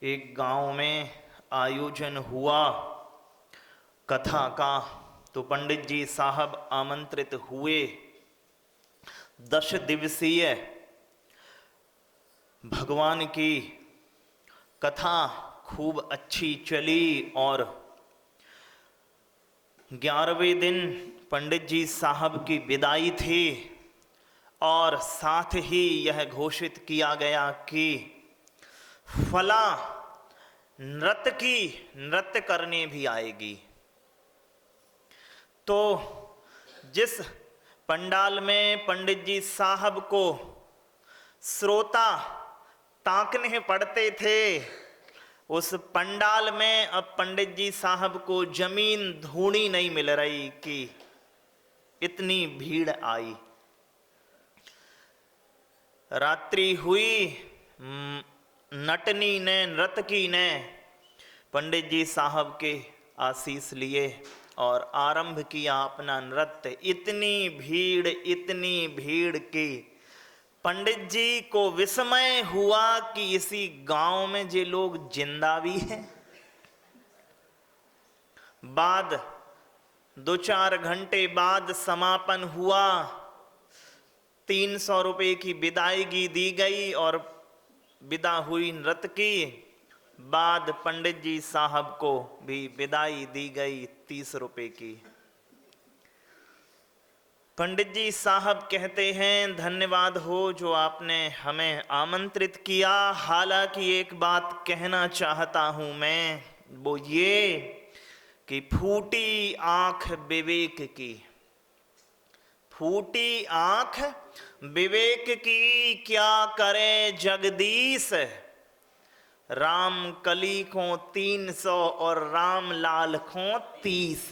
एक गांव में आयोजन हुआ कथा का। तो पंडित जी साहब आमंत्रित हुए। 10 दिवसीय भगवान की कथा खूब अच्छी चली और 11वें दिन पंडित जी साहब की विदाई थी और साथ ही यह घोषित किया गया कि फला नृत्य करने भी आएगी। तो जिस पंडाल में पंडित जी साहब को श्रोता ताकने पड़ते थे, उस पंडाल में अब पंडित जी साहब को जमीन धूणी नहीं मिल रही कि इतनी भीड़ आई। रात्रि हुई, नटनी ने नर्तकी ने पंडित जी साहब के आशीष लिए और आरंभ किया अपना नृत्य। इतनी भीड़ की पंडित जी को विस्मय हुआ कि इसी गांव में जे लोग जिंदा भी हैं। बाद 2-4 घंटे बाद समापन हुआ। 300 रुपए की विदायगी दी गई और विदा हुई नर्तकी। बाद पंडित जी साहब को भी विदाई दी गई 30 रुपए की। पंडित जी साहब कहते हैं, धन्यवाद हो जो आपने हमें आमंत्रित किया। हालांकि एक बात कहना चाहता हूं मैं, वो ये कि फूटी आंख विवेक की, फूटी आंख विवेक की क्या करे जगदीश। राम कली को 300 और राम लाल को 30।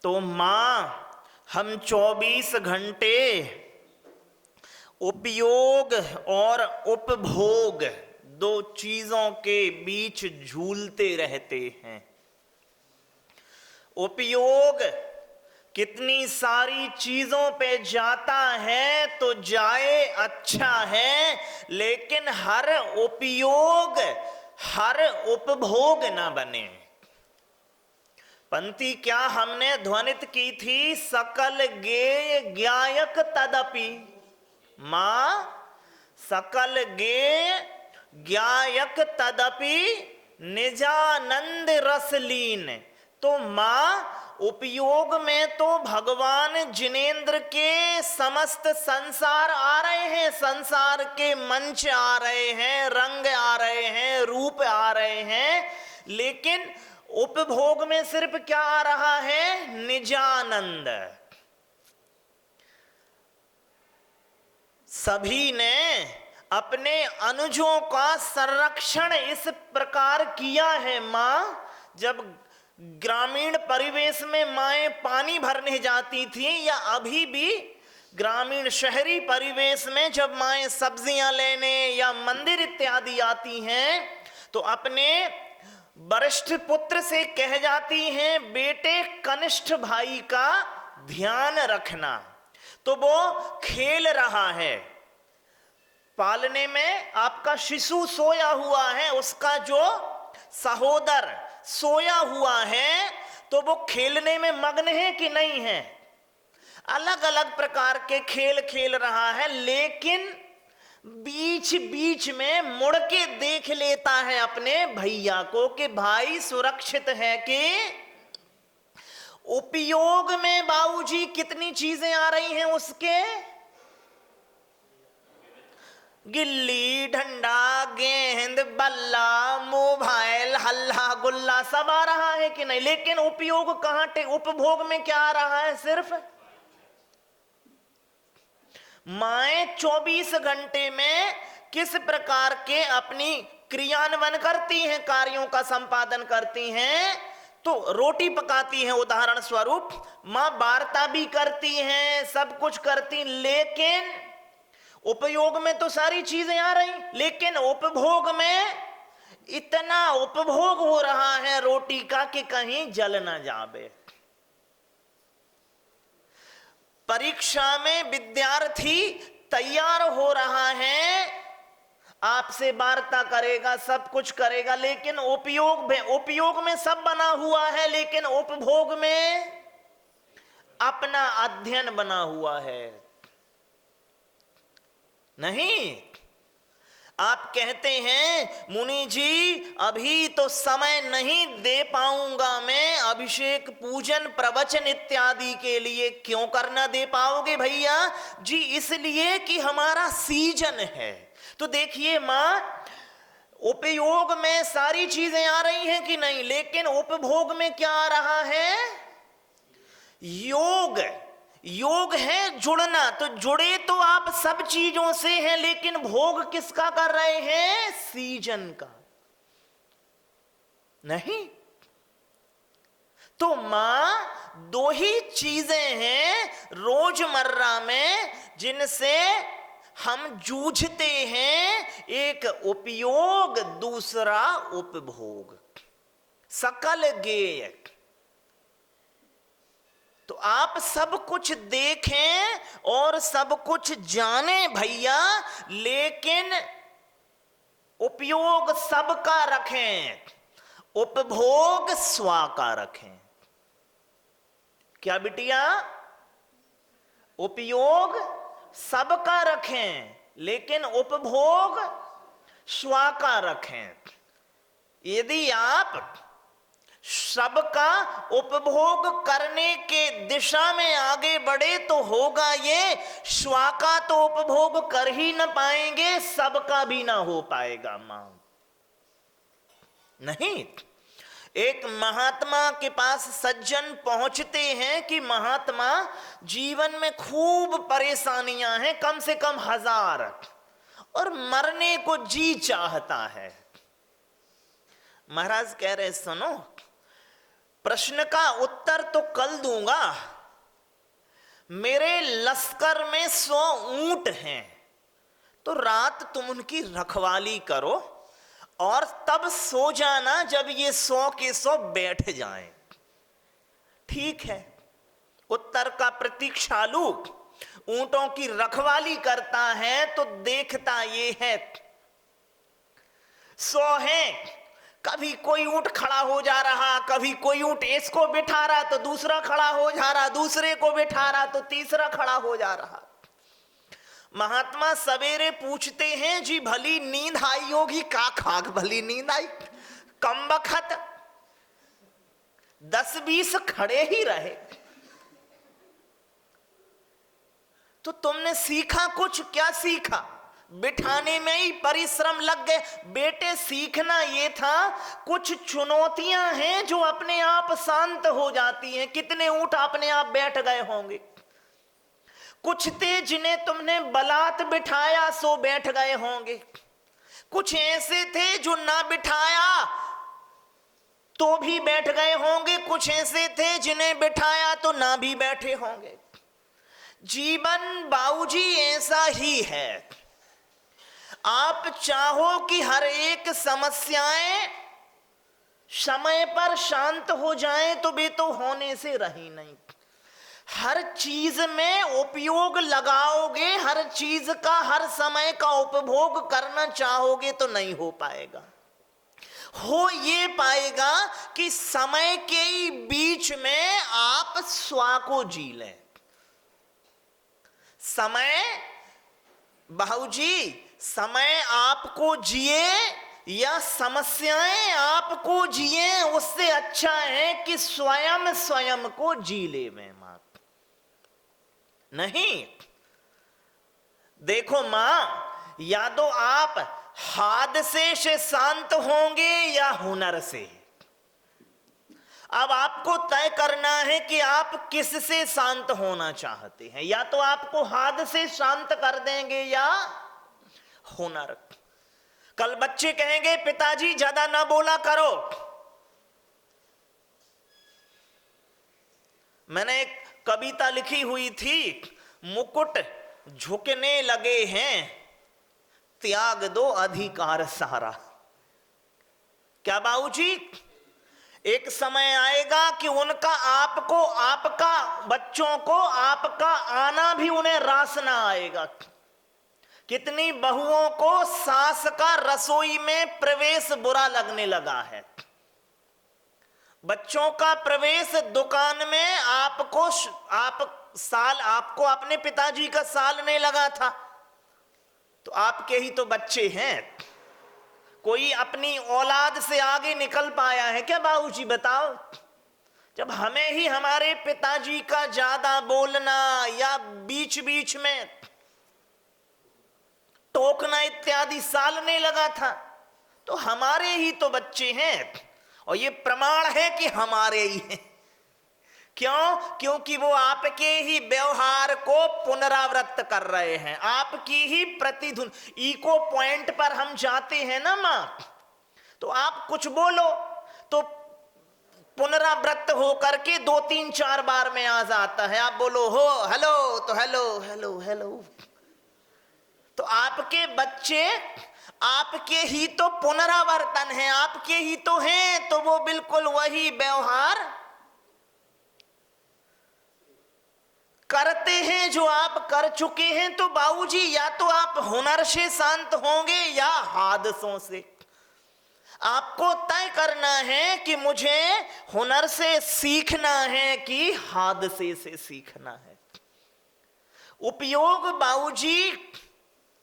तो मां हम 24 घंटे उपयोग और उपभोग 2 चीजों के बीच झूलते रहते हैं। उपयोग कितनी सारी चीजों पे जाता है तो जाए, अच्छा है, लेकिन हर उपयोग हर उपभोग ना बने। पंक्ति क्या हमने ध्वनित की थी, सकल गेय ज्ञायक तदपि। मां सकल गेय ज्ञायक तदपि निजानंद रसलीन। तो मां उपयोग में तो भगवान जिनेंद्र के समस्त संसार आ रहे हैं, संसार के मंच आ रहे हैं, रंग आ रहे हैं, रूप आ रहे हैं, लेकिन उपभोग में सिर्फ क्या आ रहा है, निजानंद। सभी ने अपने अनुजों का संरक्षण इस प्रकार किया है। मां जब ग्रामीण परिवेश में माएं पानी भरने जाती थी, या अभी भी ग्रामीण शहरी परिवेश में जब माएं सब्जियां लेने या मंदिर इत्यादि आती हैं, तो अपने वरिष्ठ पुत्र से कह जाती हैं, बेटे कनिष्ठ भाई का ध्यान रखना। तो वो खेल रहा है, पालने में आपका शिशु सोया हुआ है, उसका जो सहोदर सोया हुआ है, तो वो खेलने में मग्न है कि नहीं है। अलग अलग प्रकार के खेल खेल रहा है, लेकिन बीच बीच में मुड़ के देख लेता है अपने भैया को कि भाई सुरक्षित है कि। उपयोग में बाबूजी कितनी चीजें आ रही हैं उसके, गिल्ली डंडा गेंद बल्ला मोबाइल हल्ला गुल्ला सब आ रहा है कि नहीं, लेकिन उपयोग कहां, उपभोग में क्या आ रहा है, सिर्फ। माएं 24 घंटे में किस प्रकार के अपनी क्रियान्वयन करती हैं, कार्यों का संपादन करती हैं। तो रोटी पकाती हैं उदाहरण स्वरूप, मां वार्ता भी करती हैं, सब कुछ करती, लेकिन उपयोग में तो सारी चीजें आ रही, लेकिन उपभोग में इतना उपभोग हो रहा है रोटी का कि कहीं जल ना जावे। परीक्षा में विद्यार्थी तैयार हो रहा है आपसे वार्ता करेगा, सब कुछ करेगा, लेकिन उपयोग में सब बना हुआ है, लेकिन उपभोग में अपना अध्ययन बना हुआ है। नहीं, आप कहते हैं मुनि जी अभी तो समय नहीं दे पाऊंगा मैं अभिषेक पूजन प्रवचन इत्यादि के लिए। क्यों करना दे पाओगे भैया जी? इसलिए कि हमारा सीजन है। तो देखिए मां, उपयोग में सारी चीजें आ रही हैं कि नहीं, लेकिन उपभोग में क्या आ रहा है? योग। योग है जुड़ना। तो जुड़े तो आप सब चीजों से हैं, लेकिन भोग किसका कर रहे हैं? सीजन का। नहीं तो मां, दो ही चीजें हैं रोजमर्रा में जिनसे हम जूझते हैं, एक उपयोग, दूसरा उपभोग। सकल गेय। तो आप सब कुछ देखें और सब कुछ जाने भैया, लेकिन उपयोग सबका रखें, उपभोग स्वा का रखें। क्या बिटिया? उपयोग सबका रखें, लेकिन उपभोग स्वा का रखें। यदि आप सबका उपभोग करने के दिशा में आगे बढ़े तो होगा ये, स्वा का तो उपभोग कर ही न पाएंगे, सबका भी ना हो पाएगा मां। नहीं, एक महात्मा के पास सज्जन पहुंचते हैं कि महात्मा जीवन में खूब परेशानियां हैं, कम से कम 1000, और मरने को जी चाहता है। महाराज कह रहे सुनो, प्रश्न का उत्तर तो कल दूंगा। मेरे लश्कर में 100 ऊंट हैं, तो रात तुम उनकी रखवाली करो और तब सो जाना जब ये 100 के 100 बैठ जाएं। ठीक है। उत्तर का प्रतीक्षालु ऊंटों की रखवाली करता है, तो देखता ये है 100 हैं, कभी कोई ऊंट खड़ा हो जा रहा, कभी कोई ऊंट इसको बिठा रहा तो दूसरा खड़ा हो जा रहा, दूसरे को बिठा रहा तो तीसरा खड़ा हो जा रहा। महात्मा सवेरे पूछते हैं जी भली नींद आई होगी? का खाक भली नींद आई, कम बखत 10-20 खड़े ही रहे। तो तुमने सीखा कुछ? क्या सीखा? बिठाने में ही परिश्रम लग गए। बेटे सीखना ये था, कुछ चुनौतियां हैं जो अपने आप शांत हो जाती हैं। कितने ऊंट अपने आप बैठ गए होंगे। कुछ थे जिन्हें तुमने बलात् बिठाया सो बैठ गए होंगे। कुछ ऐसे थे जो ना बिठाया तो भी बैठ गए होंगे। कुछ ऐसे थे जिन्हें बिठाया तो ना भी बैठे होंगे। जीवन बाबूजी ऐसा ही है। आप चाहो कि हर एक समस्याएं समय पर शांत हो जाएं तो वे तो होने से रही नहीं। हर चीज में उपयोग लगाओगे, हर चीज का हर समय का उपभोग करना चाहोगे तो नहीं हो पाएगा। हो ये पाएगा कि समय के ही बीच में आप स्वा को जी लें। समय बाबूजी, समय आपको जिए या समस्याएं आपको जिए, उससे अच्छा है कि स्वयं स्वयं को जी ले में मां। नहीं, देखो मां, या तो आप हादसे से शांत होंगे या हुनर से। अब आपको तय करना है कि आप किससे शांत होना चाहते हैं। या तो आपको हादसे शांत कर देंगे या हुनर। कल बच्चे कहेंगे पिताजी ज्यादा ना बोला करो। मैंने एक कविता लिखी हुई थी, मुकुट झुकने लगे हैं, त्याग दो अधिकार सारा। क्या बाबूजी? एक समय आएगा कि उनका आपको, आपका बच्चों को आपका आना भी उन्हें रास ना आएगा, कितनी बहुओं को सास का रसोई में प्रवेश बुरा लगने लगा है। बच्चों का प्रवेश दुकान में आपको अपने पिताजी का साल नहीं लगा था, तो आपके ही तो बच्चे हैं। कोई अपनी औलाद से आगे निकल पाया है क्या बाबूजी, बताओ? जब हमें ही हमारे पिताजी का ज्यादा बोलना या बीच बीच में टोकना इत्यादि साल नहीं लगा था, तो हमारे ही तो बच्चे हैं। और ये प्रमाण है कि हमारे ही हैं। क्यों? क्योंकि वो आपके ही व्यवहार को पुनरावृत्त कर रहे हैं, आपकी ही प्रतिध्वनि। इको पॉइंट पर हम जाते हैं ना मां, तो आप कुछ बोलो तो पुनरावृत्त होकर के 2 3 4 बार में आ जाता है। आप बोलो हो हेलो, तो हेलो हेलो हेलो। तो आपके बच्चे आपके ही तो पुनरावर्तन है, आपके ही तो हैं, तो वो बिल्कुल वही व्यवहार करते हैं जो आप कर चुके हैं। तो बाबूजी, या तो आप हुनर से शांत होंगे या हादसों से। आपको तय करना है कि मुझे हुनर से सीखना है कि हादसे से सीखना है। उपयोग बाबूजी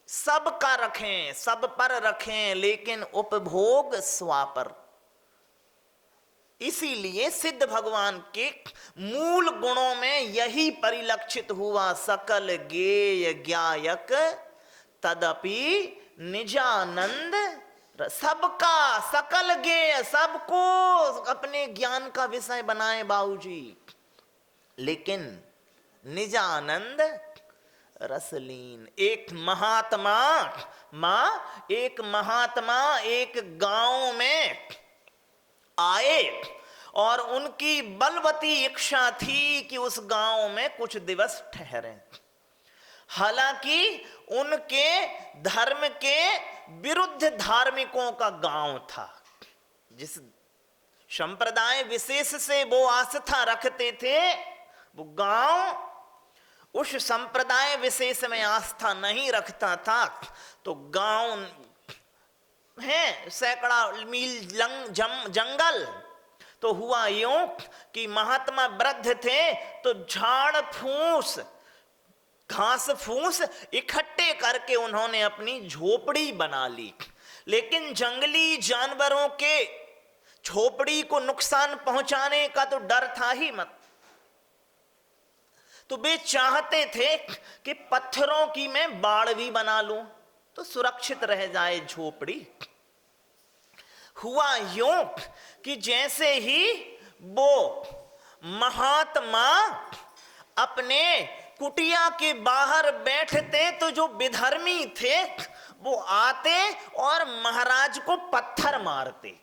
सबका रखें, सब पर रखें, लेकिन उपभोग स्वा पर। इसीलिए सिद्ध भगवान के मूल गुणों में यही परिलक्षित हुआ। सकल गेय ज्ञायक तदपि निजानंद। सबका, सकल गेय, सबको अपने ज्ञान का विषय बनाए बाबूजी, लेकिन निजानंद रसलीन। एक महात्मा एक गांव में आए और उनकी बलवती इच्छा थी कि उस गांव में कुछ दिवस ठहरें। हालांकि उनके धर्म के विरुद्ध धार्मिकों का गांव था। जिस संप्रदाय विशेष से वो आस्था रखते थे, वो गांव उस संप्रदाय विशेष में आस्था नहीं रखता था। तो गांव है सैकड़ा मील जंगल। तो हुआ यूं कि महात्मा वृद्ध थे, तो झाड़ फूस, घास फूस इकट्ठे करके उन्होंने अपनी झोपड़ी बना ली। लेकिन जंगली जानवरों के झोपड़ी को नुकसान पहुंचाने का तो डर था ही मत। तो वे चाहते थे कि पत्थरों की मैं बाड़ भी बना लूं तो सुरक्षित रह जाए झोपड़ी। हुआ यूं कि जैसे ही वो महात्मा अपने कुटिया के बाहर बैठते, तो जो विधर्मी थे वो आते और महाराज को पत्थर मारते।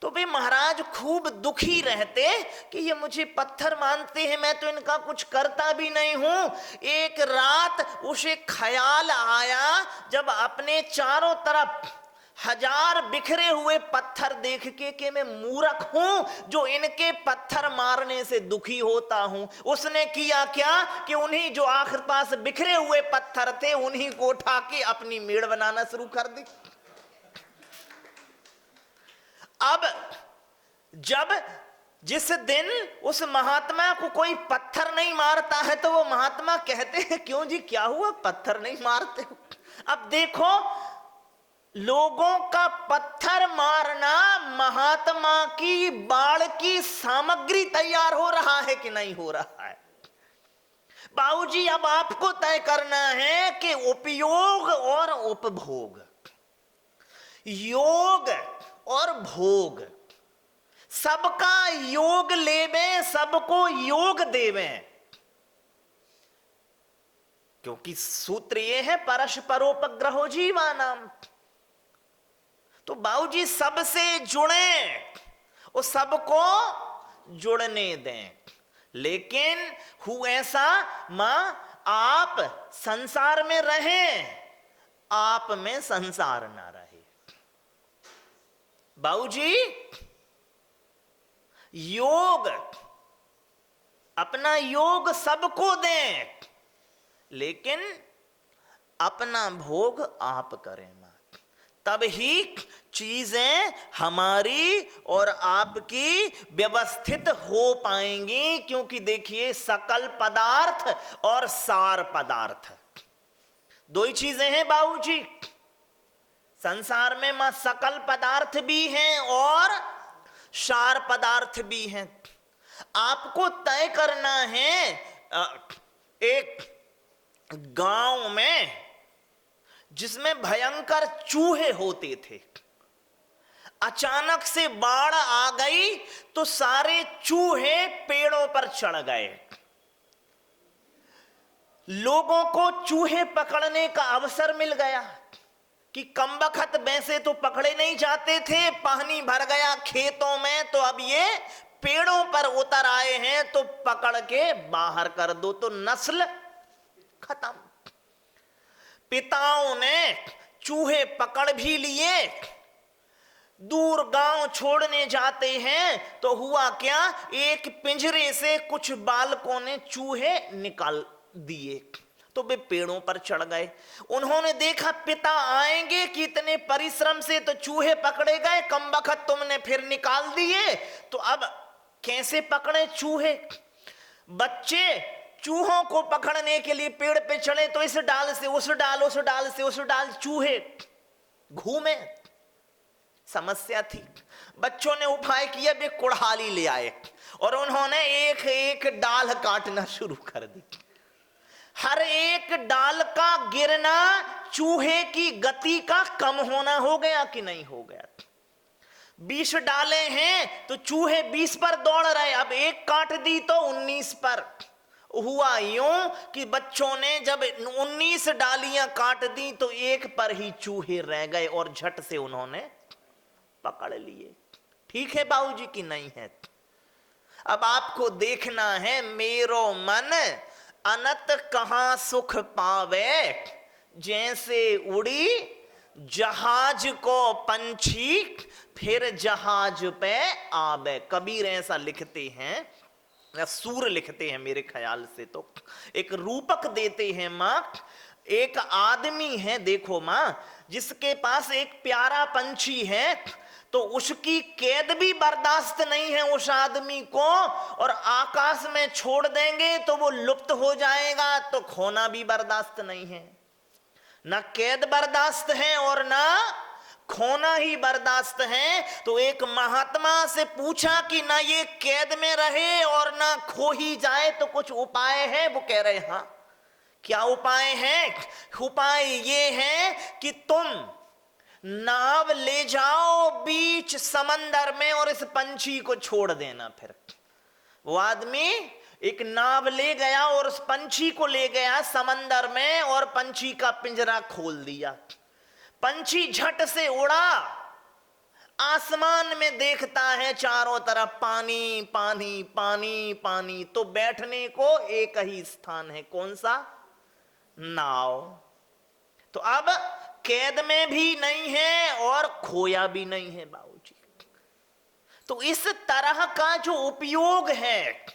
तो वे महाराज खूब दुखी रहते कि ये मुझे पत्थर मानते हैं, मैं तो इनका कुछ करता भी नहीं हूं। एक रात उसे ख्याल आया, जब अपने चारों तरफ 1000 बिखरे हुए पत्थर देख के कि मैं मूर्ख हूं जो इनके पत्थर मारने से दुखी होता हूं। उसने किया क्या कि उन्हीं जो आखिर पास बिखरे हुए पत्थर थे उन्हीं को उठा के अपनी मेड़ बनाना शुरू कर दी। अब जब जिस दिन उस महात्मा को कोई पत्थर नहीं मारता है, तो वो महात्मा कहते हैं क्यों जी, क्या हुआ, पत्थर नहीं मारते हो? अब देखो, लोगों का पत्थर मारना महात्मा की बाण की सामग्री तैयार हो रहा है कि नहीं हो रहा है? बाबूजी, अब आपको तय करना है कि उपयोग और उपभोग, योग और भोग, सबका योग लेवें, सबको योग देवें। क्योंकि सूत्र ये है परस्परोपग्रहो जीवानाम। तो बाबूजी सबसे जुड़े और सबको जुड़ने दें। लेकिन ऐसा मां, आप संसार में रहें, आप में संसार ना रहे। बाबूजी, योग, अपना योग सबको दें, लेकिन अपना भोग आप करें मां, तब ही चीजें हमारी और आपकी व्यवस्थित हो पाएंगी। क्योंकि देखिए सकल पदार्थ और सार पदार्थ दो ही चीजें हैं बाबूजी संसार में मां, सकल पदार्थ भी हैं और सार पदार्थ भी हैं। आपको तय करना है एक गांव में जिसमें भयंकर चूहे होते थे, अचानक से बाढ़ आ गई तो सारे चूहे पेड़ों पर चढ़ गए। लोगों को चूहे पकड़ने का अवसर मिल गया कि कमबख्त वैसे तो पकड़े नहीं जाते थे, पानी भर गया खेतों में तो अब ये पेड़ों पर उतर आए हैं तो पकड़ के बाहर कर दो, तो नस्ल खत्म। पिताओं ने चूहे पकड़ भी लिए, दूर गांव छोड़ने जाते हैं तो हुआ क्या, एक पिंजरे से कुछ बालकों ने चूहे निकाल दिए तो वे पेड़ों पर चढ़ गए। उन्होंने देखा पिता आएंगे कि इतने परिश्रम से तो चूहे पकड़े गए, कमबख्त तुमने फिर निकाल दिए, तो अब कैसे पकड़े चूहे। बच्चे चूहों को पकड़ने के लिए पेड़ पे चढ़े तो इस डाल से उस डाल, उस डाल से उस डाल, चूहे घूमे। समस्या थी। बच्चों ने उपाय किया, वे कुड़ाली ले आए और उन्होंने एक एक डाल काटना शुरू कर दी। हर एक डाल का गिरना चूहे की गति का कम होना हो गया कि नहीं हो गया। 20 डाले हैं तो चूहे 20 पर दौड़ रहे, अब एक काट दी तो 19 पर। हुआ यूं कि बच्चों ने जब 19 डालियां काट दी तो एक पर ही चूहे रह गए और झट से उन्होंने पकड़ लिए। ठीक है बाबूजी कि नहीं है। अब आपको देखना है, मेरो मन अनत कहां सुख पावे, जैसे उड़ी जहाज को पंछी फिर जहाज पे आवे। कबीर ऐसा लिखते हैं या सूर लिखते हैं मेरे ख्याल से, तो एक रूपक देते हैं मां। एक आदमी है, देखो मां, जिसके पास एक प्यारा पंछी है तो उसकी कैद भी बर्दाश्त नहीं है उस आदमी को, और आकाश में छोड़ देंगे तो वो लुप्त हो जाएगा, तो खोना भी बर्दाश्त नहीं है। ना कैद बर्दाश्त है और ना खोना ही बर्दाश्त है। तो एक महात्मा से पूछा कि ना ये कैद में रहे और ना खो ही जाए तो कुछ उपाय है। वो कह रहे हाँ। क्या उपाय है? उपाय ये है कि तुम नाव ले जाओ बीच समंदर में और इस पंछी को छोड़ देना। फिर वो आदमी एक नाव ले गया और उस पंछी को ले गया समंदर में और पंछी का पिंजरा खोल दिया। पंछी झट से उड़ा, आसमान में देखता है चारों तरफ पानी पानी पानी पानी, तो बैठने को एक ही स्थान है, कौन सा? नाव। तो अब कैद में भी नहीं है और खोया भी नहीं है बाबूजी। तो इस तरह का जो उपयोग है,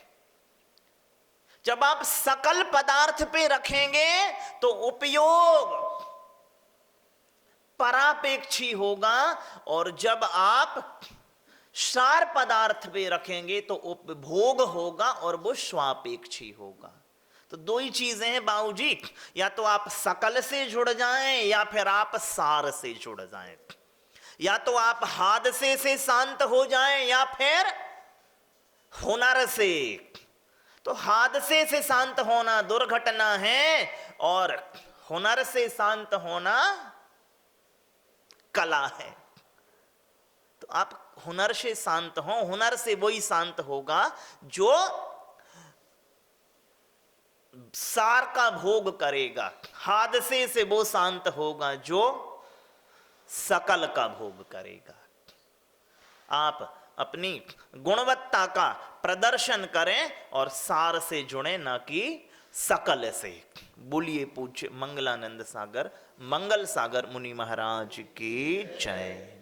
जब आप सकल पदार्थ पे रखेंगे तो उपयोग परापेक्षी होगा, और जब आप सार पदार्थ पे रखेंगे तो उपभोग होगा और वो स्वापेक्षी होगा। तो दो ही चीजें हैं बाबूजी, या तो आप सकल से जुड़ जाएं या फिर आप सार से जुड़ जाएं, या तो आप हादसे से शांत हो जाएं या फिर हुनर से। तो हादसे से शांत होना दुर्घटना है और हुनर से शांत होना कला है। तो आप हुनर से शांत हो, हुनर से वही शांत होगा जो सार का भोग करेगा, हादसे से वो शांत होगा जो सकल का भोग करेगा। आप अपनी गुणवत्ता का प्रदर्शन करें और सार से जुड़े, ना कि सकल से। बोलिए पूज्य मंगलानंद सागर मंगल सागर मुनि महाराज की जय।